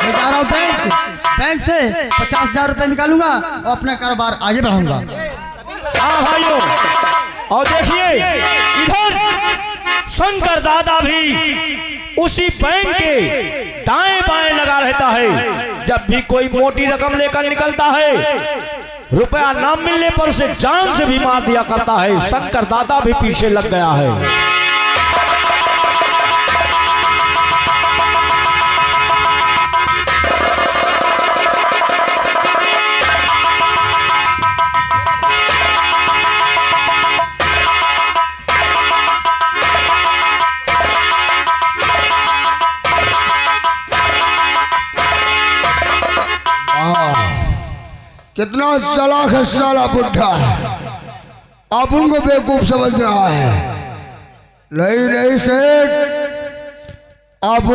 मैं जा रहा हूँ बैंक से 50,000 रुपए निकालूंगा और अपना कारोबार आगे बढ़ाऊंगा। हाँ भाइयों, और देखिए इधर शंकर दादा भी उसी बैंक के दाएं बाएं लगा रहता है। जब भी कोई मोटी रकम लेकर निकलता है, रुपया ना मिलने पर उसे जान से भी मार दिया करता है। शंकर दादा भी पीछे लग गया है। कितना चालाक है साला बुढ़ा, आप उनको बेवकूफ समझ रहा है। नहीं नहीं सेठ, आप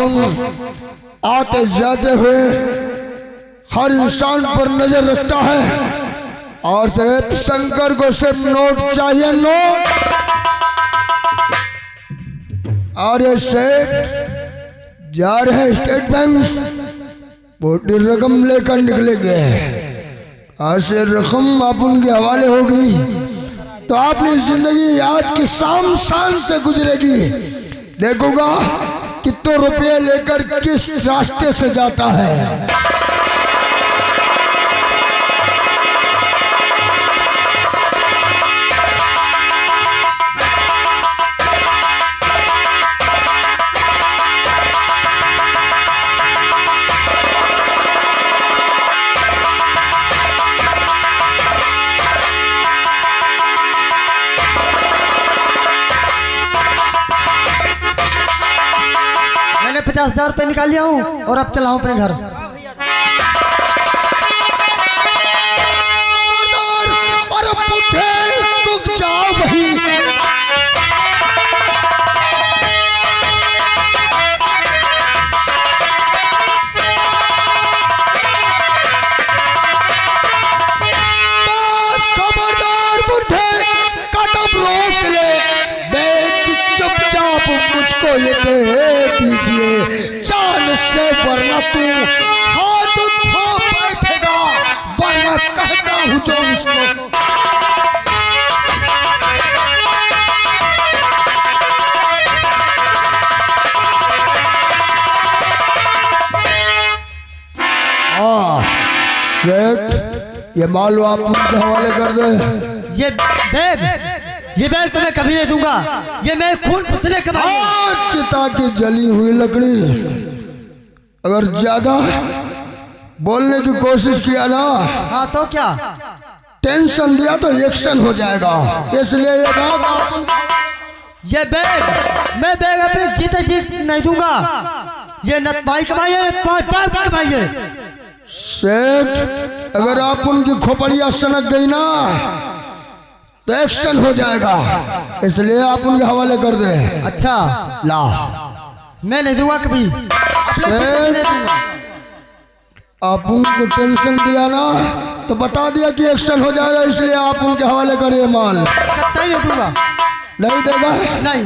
आते जाते हुए हर इंसान पर नजर रखता है और सिर्फ शंकर को सिर्फ नोट चाहिए, नोट। और ये सेठ जा रहे हैं स्टेट बैंक, मोटी रकम लेकर निकलेंगे। आज से रकम आप उनके हवाले होगी तो आपकी जिंदगी आज की शाम शान से गुजरेगी। देखूंगा कितने रुपये लेकर किस रास्ते से जाता है। मैंने 50,000 रुपए निकाल लिया हूँ और अब चला हूँ अपने घर। और पुट्ठे रुक जाओ भाई, बस खबरदार बुढ़े, कदम रोक ले। चुपचाप मुझको ये दे दीजिए जान से, वरना तू हाथ धो बैठेगा, वरना कहता हूँ जो उसको। सेठ, ये माल आप उनके हवाले कर दे। ये बैग तो मैं कभी नहीं दूंगा, ये मैं खून पसीने कमाई। चिता की जली हुई लकड़ी, अगर ज्यादा बोलने की कोशिश किया ना, हाँ तो क्या, टेंशन दिया तो एक्शन हो जाएगा। इसलिए ये बैग मैं बैग अपने जीते जी नहीं दूंगा। ये नतमाई कमाई है, नतमाई कमाई है। सेठ, अगर आप उनकी खोपड़िया सनक गई ना तो एक्शन हो जाएगा, इसलिए आप उनके हवाले कर दे। अच्छा ला, मैं नहीं दूंगा कभी, नहीं दूंगा। आप उनको टेंशन दिया ना तो बता दिया कि एक्शन हो जाएगा, इसलिए आप उनके हवाले करिए माल। कतई नहीं दूंगा। नहीं देगा? नहीं।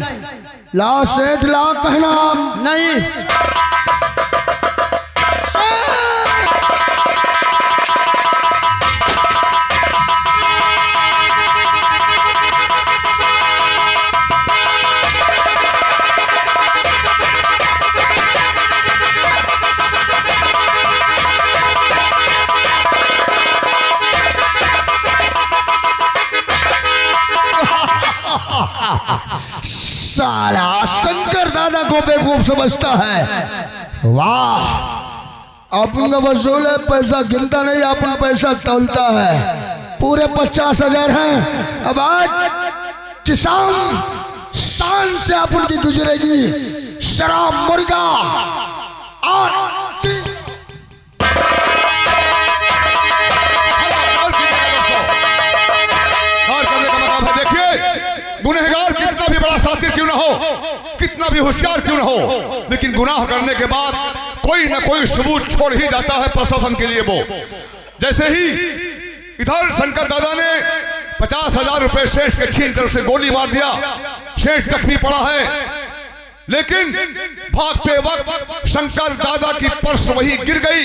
ला सेठ, ला कहना। नहीं। साला शंकर दादा को बेवकूफ समझता है। वाह, अपन का वसूल है, पैसा गिनता नहीं, अपन पैसा तौलता है। पूरे 50,000 हैं। अब आज किसान शान से अपन की गुजरेगी। शराब, मुर्गा और गुनहगार कितना भी बड़ा साथी क्यों ना हो, कितना भी होशियार क्यों ना हो, लेकिन गुनाह करने के बाद कोई ना कोई सबूत छोड़ ही जाता है प्रशासन के लिए। वो जैसे ही इधर शंकर दादा ने 50,000 रुपए सेठ के छीन कर उसे गोली मार दिया, सेठ जख्मी पड़ा है। लेकिन भागते वक्त शंकर दादा की पर्स वही गिर गई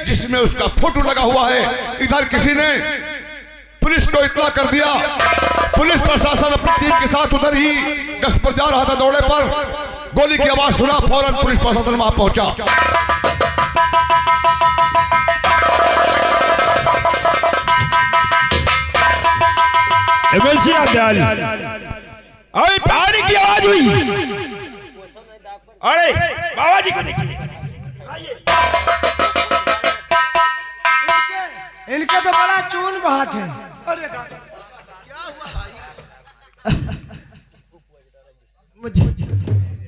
जिसमें उसका फोटो लगा हुआ है। इधर किसी ने पुलिस को इत्तला कर दिया। पुलिस प्रशासन अपनी टीम के साथ उधर ही गश्त पर जा रहा था। दौड़े पर गोली की आवाज सुना, फौरन पुलिस प्रशासन वहां पहुंचा। अरे पानी की आवाज हुई। अरे बाबा जी को देखिए, इनका तो बड़ा चून बहात है। अरे दादा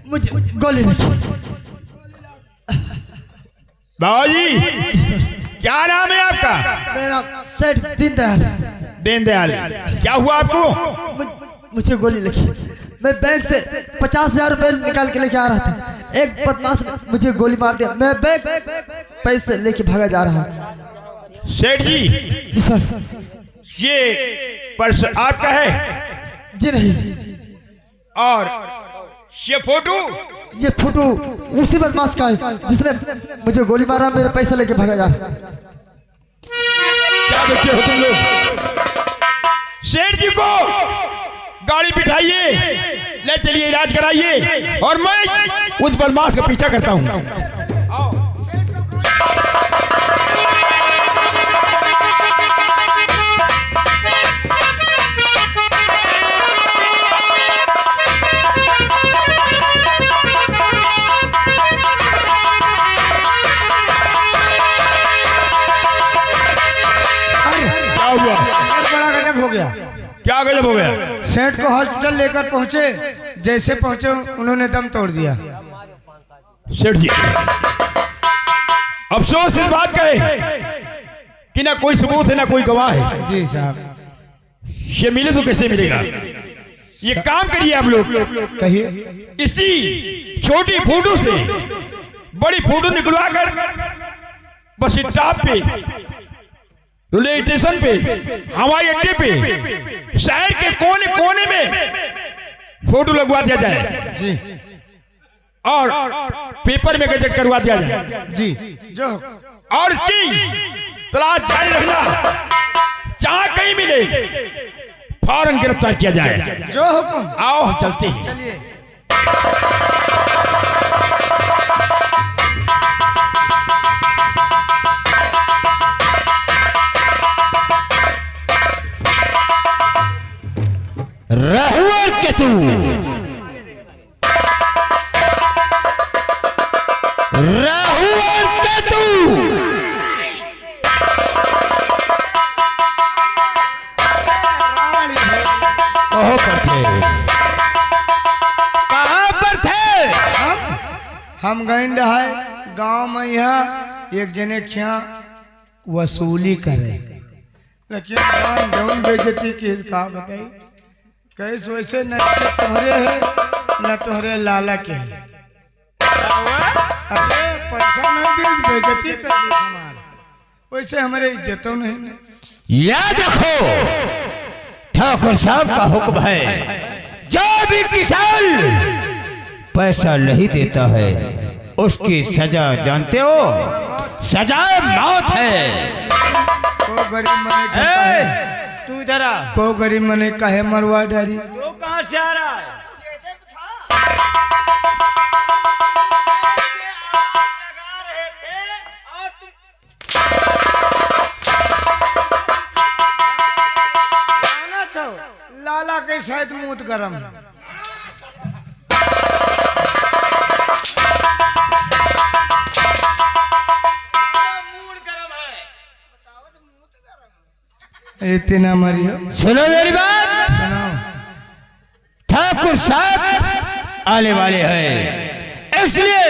मुझे गोली लगी। बाबा जी क्या नाम है आपका? मेरा सेठ दीनदयाल। दीनदयाल, क्या हुआ आपको? मुझे गोली लगी। मैं बैंक से 50,000 रुपए निकाल के लेके आ रहा था। एक बदमाश ने मुझे गोली मार दिया। मैं बैंक पैसे लेके भागा जा रहा हूँ। सेठ जी, जी सर। ये पर्स आपका है? जी नहीं। और ये फोटो? ये फोटो उसी बदमाश का है जिसने मुझे गोली मारा, मेरे पैसे लेके भागा जा रहा है। क्या देखते हो तुम लोग? सेठ जी को गाड़ी बिठाइए, ले चलिए, इलाज कराइए, और मैं उस बदमाश का पीछा करता हूं। क्या हुआ? बड़ा गजब हो गया। क्या गजब हो गया? सेठ को हॉस्पिटल लेकर पहुंचे, जैसे पहुंचे उन्होंने दम तोड़ दिया। सेठ जी, अफसोस इस बात का है कि ना कोई सबूत है ना कोई गवाह है। जी साहब। ये मिले तो कैसे मिलेगा? ये काम करिए आप लोग, कहिए। इसी छोटी फोटो से बड़ी फोटो निकलवा कर बस स्टॉप पे, रेलवे स्टेशन पे, हवाई अड्डे पे, शहर के कोने कोने में फोटो लगवा दिया जाए जी। और पेपर में गजट करवा दिया जाए जी जो। और इसकी तलाश जारी रखना, जहां कहीं मिले फौरन गिरफ्तार किया जाए। जो हुक्म। आओ हम चलते हैं। चलिए। रहुआ के तू कहाँ पर थे? हम गए है गांव में, यहाँ एक जने क्या वसूली करे, लेकिन जौन बेइज्जती किस का बताई। कैसे वैसे न तुम्हारे है न तुम्हारे लाला के है। अरे पैसा नहीं दी, बेइज्जती कर दी हमारे, वैसे हमारे इज्जतों नहीं। याद रखो, ठाकुर साहब का हुक्म है, जो भी किसान पैसा नहीं देता है उसकी सजा जानते हो? सजा मौत है। को गरीब मने कहे, तू इधर आ। को गरीब मने कहे मरवा डारी। तो कहाँ से आ रहा है? लाला के शायद मूत गरम। इतना मरियो। सुनो मेरी बात, सुनाओ। ठाकुर साहब आने वाले हैं, इसलिए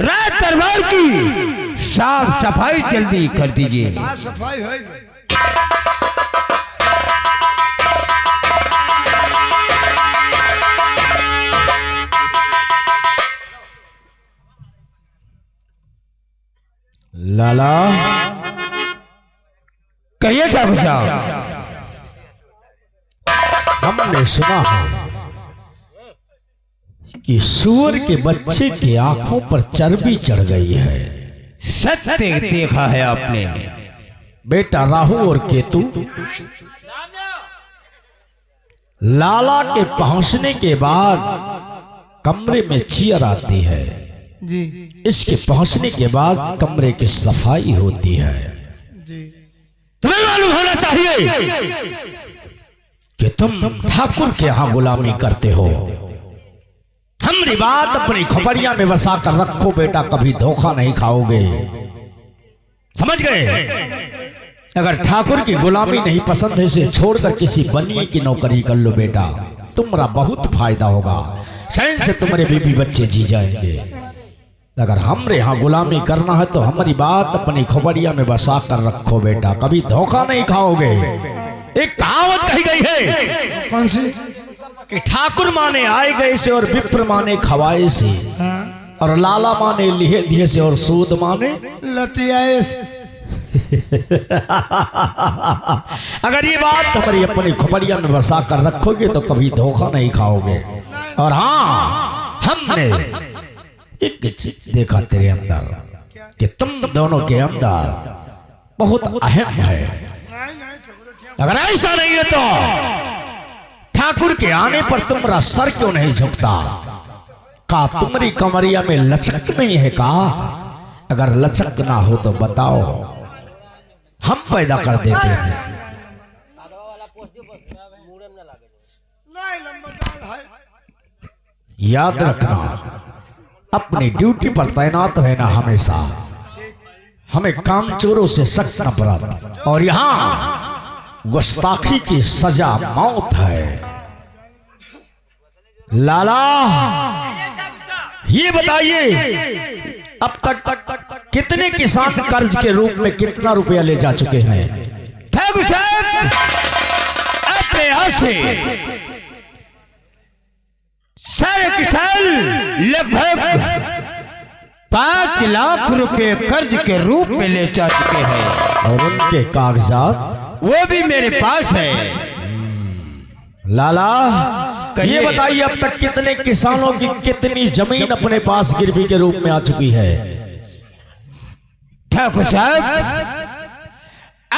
रात दरबार की साफ सफाई जल्दी कर दीजिए। साफ सफाई है। लाला कहिए ठाकुर साहब। हमने सुना है कि सूअर के बच्चे की आंखों पर चर्बी चढ़ गई है। सत्य देखा है आपने। बेटा राहु और केतु लाला के पहुंचने के बाद कमरे में चीयर आती है जी इसके पहुंचने के बाद कमरे की सफाई होती है। जी तुम्हें मालूम होना चाहिए कि तुम ठाकुर के यहां गुलामी करते हो। हमारी बात अपनी खोपड़िया में बसा कर रखो बेटा, कभी धोखा नहीं खाओगे, समझ गए। अगर ठाकुर की गुलामी नहीं पसंद है इसे छोड़कर किसी बनिए की नौकरी कर लो बेटा, तुम्हारा बहुत फायदा होगा, चैन से तुम्हारे बीबी बच्चे जी जाएंगे। अगर हमरे यहाँ गुलामी करना है तो हमारी बात अपनी खोपड़िया में बसा कर रखो बेटा, कभी धोखा नहीं खाओगे। एक कहावत कही गई है, कौन सी? कि ठाकुर माने आए गए से और विप्र माने खवाए से, और लाला माने लिहे दिए से और सूद माने लतियाए से। अगर ये बात हमारी अपनी खोपड़िया में बसा कर रखोगे तो कभी धोखा नहीं खाओगे। और हाँ, हमने एक चीज देखा तेरे अंदर कि तुम दोनों के अंदर बहुत अहम है। अगर ऐसा नहीं है तो ठाकुर के आने पर तुम्हारा सर क्यों नहीं झुकता? का तुम्हारी कमरिया में लचक नहीं है का? अगर लचक ना हो तो बताओ, हम पैदा कर देते हैं। याद रखना, अपनी ड्यूटी पर तैनात रहना हमेशा, हमें कामचोरों से सख्त नफरत, और यहां गुस्ताखी की सजा मौत है। लाला ये बताइए अब तक कितने किसान कर्ज के रूप में कितना रुपया ले जा चुके हैं? ठाकुर साहब अपने यहां से सारे किसान लगभग 5 लाख रुपए कर्ज के रूप में ले जा चुके हैं, और उनके कागजात वो भी मेरे पास है। लाला कहिए। ये बताइए अब तक कितने किसानों की कितनी जमीन अपने पास गिरवी के रूप में आ चुकी है? ठाकुर साहब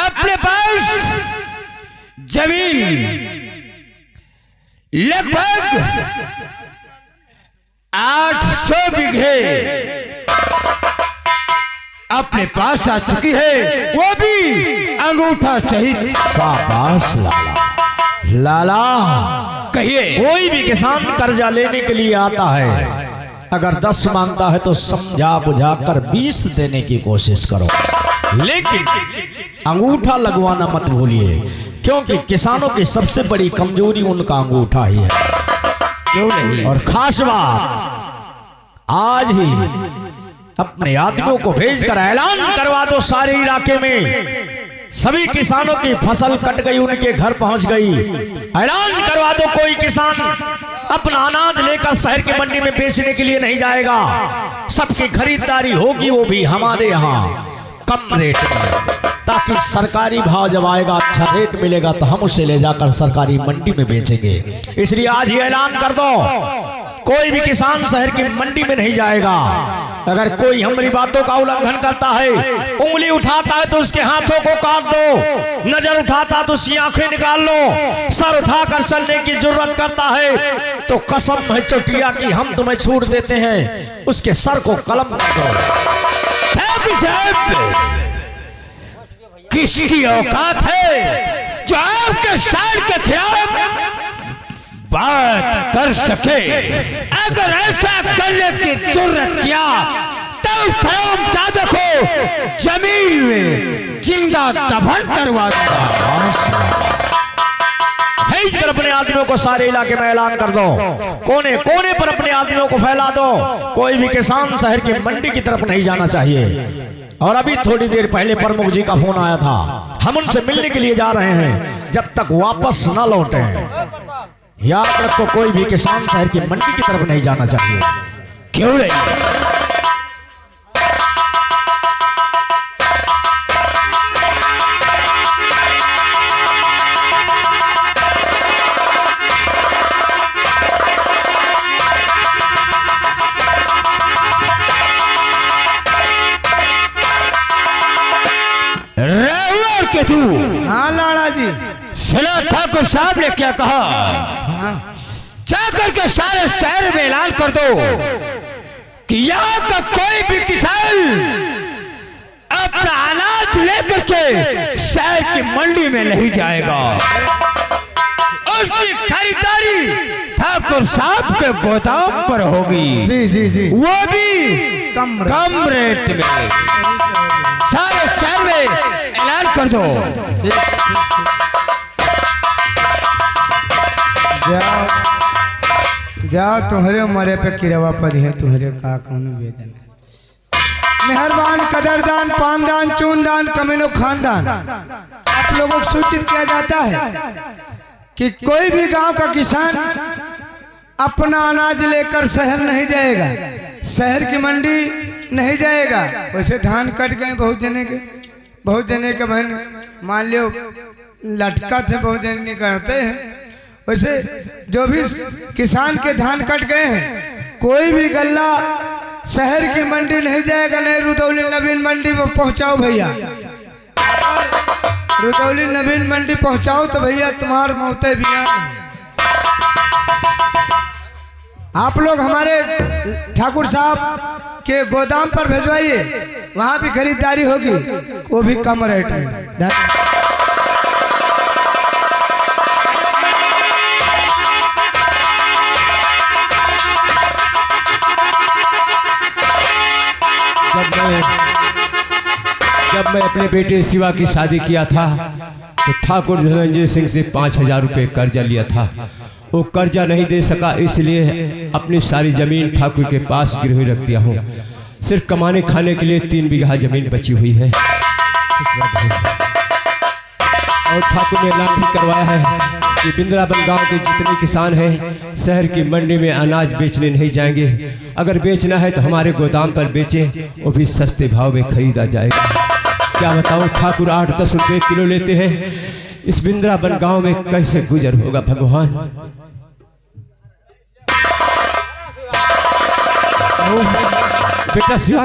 अपने पास जमीन लगभग 800 बीघे अपने पास आ चुकी है, वो भी अंगूठा सहित। शाबाश लाला। लाला कहिए। कोई भी किसान कर्जा लेने के लिए आता है, अगर 10 मांगता है तो समझा बुझा कर 20 देने की कोशिश करो, लेकिन अंगूठा लगवाना मत भूलिए, क्योंकि किसानों की सबसे बड़ी कमजोरी उनका अंगूठा ही है। क्यों नहीं? और खास बात, आज ही अपने आदमियों को भेजकर ऐलान करवा दो सारे इलाके में, सभी किसानों की फसल कट गई, उनके घर पहुंच गई। ऐलान करवा दो कोई किसान अपना अनाज लेकर शहर की मंडी में बेचने के लिए नहीं जाएगा, सबकी खरीदारी होगी, वो भी हमारे यहाँ कम रेट में, ताकि सरकारी भाव जब आएगा अच्छा रेट मिलेगा तो हम उसे ले जाकर सरकारी मंडी में बेचेंगे। इसलिए आज ही ऐलान कर दो, कोई भी किसान शहर की मंडी में नहीं जाएगा। अगर कोई हमारी बातों का उल्लंघन करता है, उंगली उठाता है तो उसके हाथों को काट दो, नजर उठाता तो उसकी आंखें निकाल लो, सर उठाकर चलने की जरूरत करता है तो कसम है चोटिया की हम तुम्हें छूट देते हैं, उसके सर को कलम कर दो। ठाकुर साहब किसकी औकात है जो आपके सर के खिलाफ बात कर सके? अगर ऐसा करने की जरूरत किया तो उस हरामजादे को जमीन में जिंदा दफन करवा भेज कर अपने आदमियों को सारे इलाके में ऐलान कर दो, कोने कोने पर अपने आदमियों को फैला दो, कोई भी किसान शहर की मंडी की तरफ नहीं जाना चाहिए। और अभी थोड़ी देर पहले प्रमुख जी का फोन आया था, हम उनसे मिलने के लिए जा रहे हैं, जब तक वापस न लौटे याद रखो कोई भी किसान शहर की मंडी की तरफ नहीं जाना चाहिए। क्यों नहीं? ठाकुर साहब ने क्या कहा, जाकर के सारे शहर में ऐलान कर दो कि यहाँ का कोई भी किसान अपना अनाज लेकर के शहर की मंडी में नहीं जाएगा। उसकी खरीदारी ठाकुर साहब के गोदाम पर होगी। जी जी जी, वो भी कम रेट में। सारे शहर में ऐलान कर दो। जाओ तुम्हारे मरे पे किरवा पर है, तुम्हारे का कौन वेदन। मेहरबान, कदरदान, पानदान, चूनदान, कमीनो खानदान, आप लोगों को सूचित किया जाता है कि कोई भी गांव का किसान अपना अनाज लेकर शहर नहीं जाएगा, शहर की मंडी नहीं जाएगा। वैसे धान कट गए बहुत जने के बहन मान लो लटका थे, बहुत जने करते हैं। वैसे जो भी किसान के धान कट गए हैं, कोई भी गल्ला शहर की मंडी नहीं जाएगा। नहीं रुदौली नवीन मंडी में पहुंचाओ भैया, रुदौली नवीन मंडी पहुंचाओ तो भैया तुम्हार मौते भी आप लोग हमारे ठाकुर साहब के गोदाम पर भिजवाइए, वहां भी खरीदारी होगी, वो भी कम रेट में। जब मैं अपने बेटे शिवा की शादी किया था तो ठाकुर धनंजय सिंह से 5,000 रुपये कर्जा लिया था। वो कर्जा नहीं दे सका, इसलिए अपनी सारी जमीन ठाकुर के पास गिरवी रख दिया हूँ। सिर्फ कमाने खाने के लिए 3 बीघा जमीन बची हुई है। और ठाकुर ने ऐलान भी करवाया है कि बिंद्रावन गांव के जितने किसान हैं शहर की मंडी में अनाज बेचने नहीं जाएंगे। अगर बेचना है तो हमारे गोदाम पर बेचें, वो भी सस्ते भाव में खरीदा जाएगा। क्या बताऊं, ठाकुर 8-10 रुपये किलो लेते हैं। इस बिंद्रावन गांव में कैसे गुजर होगा भगवान। बेटा शिवा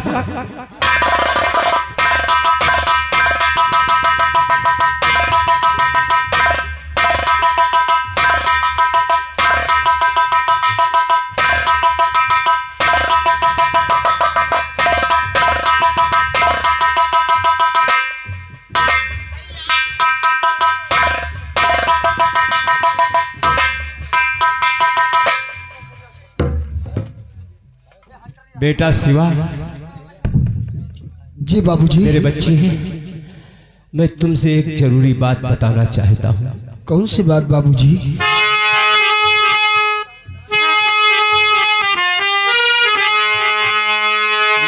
बेटा शिवा, जी बाबूजी। मेरे बच्चे हैं, मैं तुमसे एक जरूरी बात बताना चाहता हूँ। कौन सी बात बाबूजी?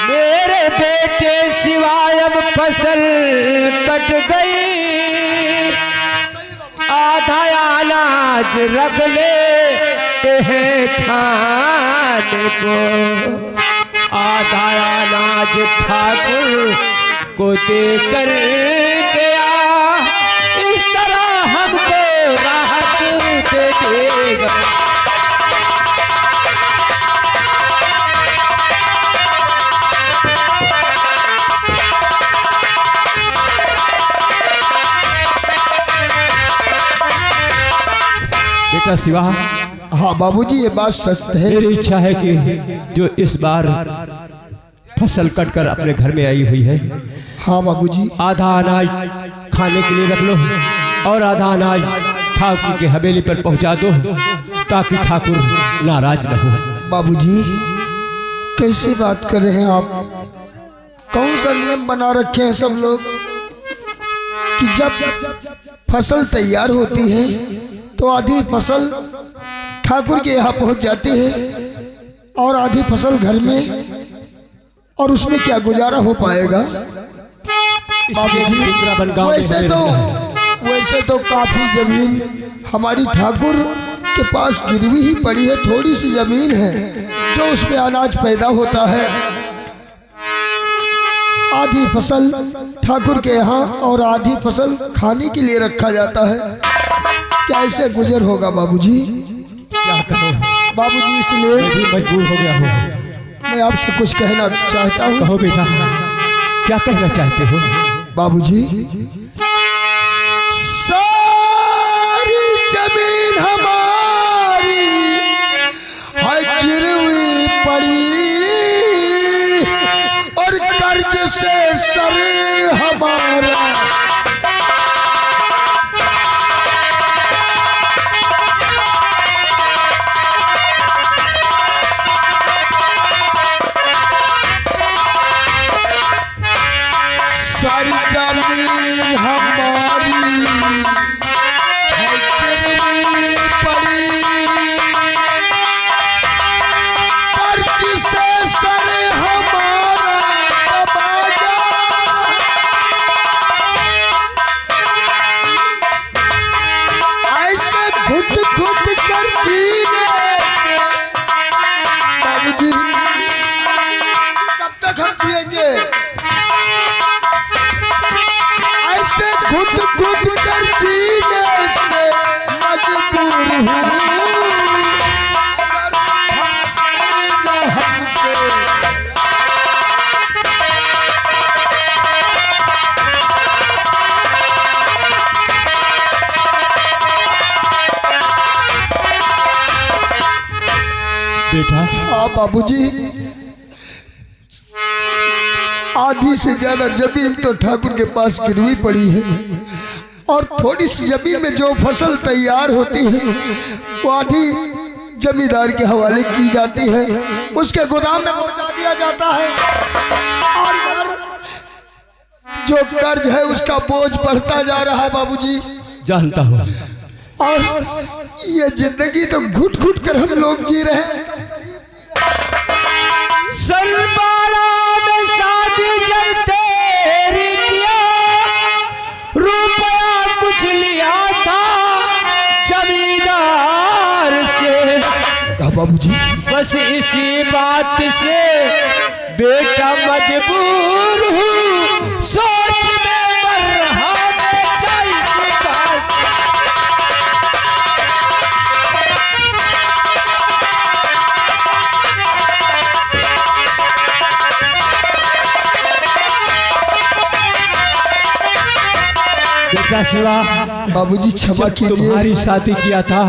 मेरे बेटे शिवा अब फसल कट गई, आधा अनाज रख लेते हैं खाने को, आधा अनाज ठाकुर को देकर गया, इस तरह हमको राहत दे देगा। बेटा शिवा, हाँ बाबूजी, ये बात सच है। मेरी इच्छा है कि जो इस बार फसल कटकर अपने घर में आई हुई है, हाँ बाबूजी, आधा अनाज खाने के लिए रख लो और आधा अनाज ठाकुर के हवेली पर पहुंचा दो, ताकि ठाकुर नाराज न हो। बाबूजी कैसी बात कर रहे हैं आप? कौन सा नियम बना रखे हैं सब लोग कि जब फसल तैयार होती है तो आधी फसल ठाकुर के यहाँ पहुंच जाती है और आधी फसल घर में, और उसमें क्या गुजारा हो पाएगा? वैसे तो काफी जमीन हमारी ठाकुर के पास गिरवी ही पड़ी है, थोड़ी सी जमीन है जो उसमें अनाज पैदा होता है। आधी फसल ठाकुर के यहाँ और आधी फसल खाने के लिए रखा जाता है। क्या ऐसे गुजर होगा बाबूजी? क्या करो बाबूजी, इसलिए मैं भी मजबूर हो गया हूँ। मैं आपसे कुछ कहना चाहता हूँ। कहो बेटा, क्या कहना चाहते हो? बाबूजी, सारी जमीन हमारी है गिरवी पड़ी और कर्ज से सर हमारा सारी जमीन हमारी है गिरवी पड़ी कर्ज से सर हमारा दबा जा। ऐसे घुट घुट कर जीने से बाबूजी कब तक हम जिएंगे? ऐसे घुट घुट कर जीने से मजबूर हूँ सर भागना हमसे। बेटा हाँ बाबूजी, आधी से ज्यादा जमीन तो ठाकुर के पास गिरवी पड़ी है और थोड़ी सी जमीन में जो फसल तैयार होती है वो आधी जमींदार के हवाले की जाती है, उसके गोदाम में पहुंचा दिया जाता है। और इधर जो कर्ज है उसका बोझ बढ़ता जा रहा है बाबूजी। जानता हूँ। और ये जिंदगी तो घुट घुट कर हम लोग जी रहे हैं। सलमाना में शादी जब तेरी किया, रुपया कुछ लिया था जमींदार से। कहा बाबूजी? बस इसी बात से बेटा मजबूर हूँ, सोच में मर रहा बेटा इसी बात से। बेटा शिवा, बाबूजी क्षमा कीजिए। तुम्हारी शादी किया था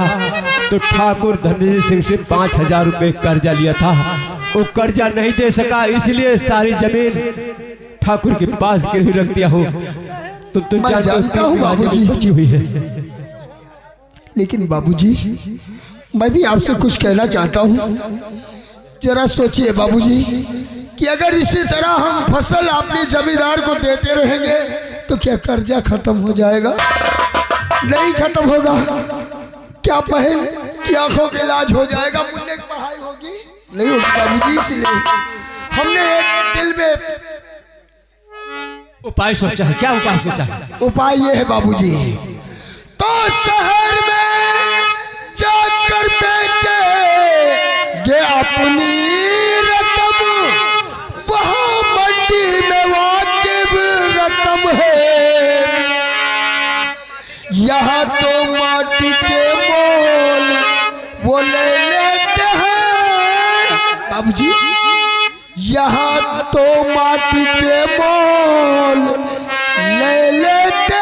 तो ठाकुर धनंजय सिंह से 5,000 रुपए कर्जा लिया था, वो कर्जा नहीं दे सका, इसलिए सारी जमीन ठाकुर के पास गिरवी रख दिया हूँ। तुम मैं जानता हूँ बाबूजी। बची हुई है। लेकिन बाबूजी मैं भी आपसे कुछ कहना चाहता हूँ। जरा सोचिए बाबूजी कि अगर इसी तरह हम फसल अपने जमींदार को देते रहेंगे तो क्या कर्जा खत्म हो जाएगा? नहीं खत्म होगा। क्या बहन की आंखों का इलाज हो जाएगा? मुन्ने की पढ़ाई होगी? नहीं होगी बाबूजी। इसलिए हमने एक दिल में उपाय सोचा है। क्या उपाय सोचा है? उपाय ये है बाबूजी, तो शहर में जाकर बेचेंगे अपनी रकम, वहाँ मंडी में वाजिब रकम है। यहाँ तो माटी के मोल वो ले लेते हैं बाबूजी। यहाँ तो माटी के मोल ले लेते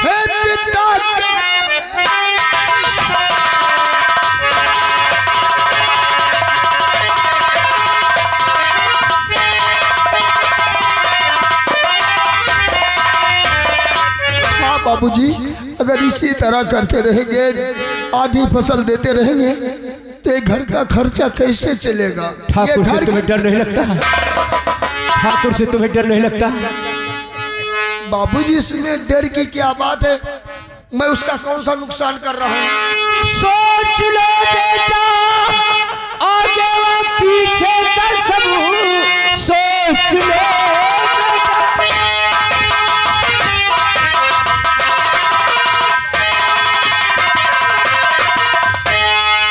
हैं पिता। हाँ बाबूजी, अगर इसी तरह करते रहेंगे, आधी फसल देते रहेंगे तो ये घर का खर्चा कैसे चलेगा? ठाकुर से तुम्हें डर नहीं लगता? ठाकुर से तुम्हें डर नहीं लगता? बाबूजी इसमें डर की क्या बात है? मैं उसका कौन सा नुकसान कर रहा हूँ? सोच लो बेटा, आगे व पीछे का सब सोच लो बेटा।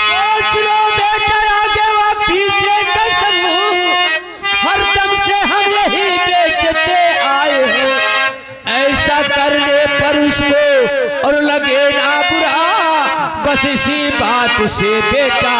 सोच लो बेटा, आगे व पीछे का सब हरदम से हम यही बेचते आए हैं। ऐसा करने पर उसको और लगे ना बुरा, बस इसी बात से बेटा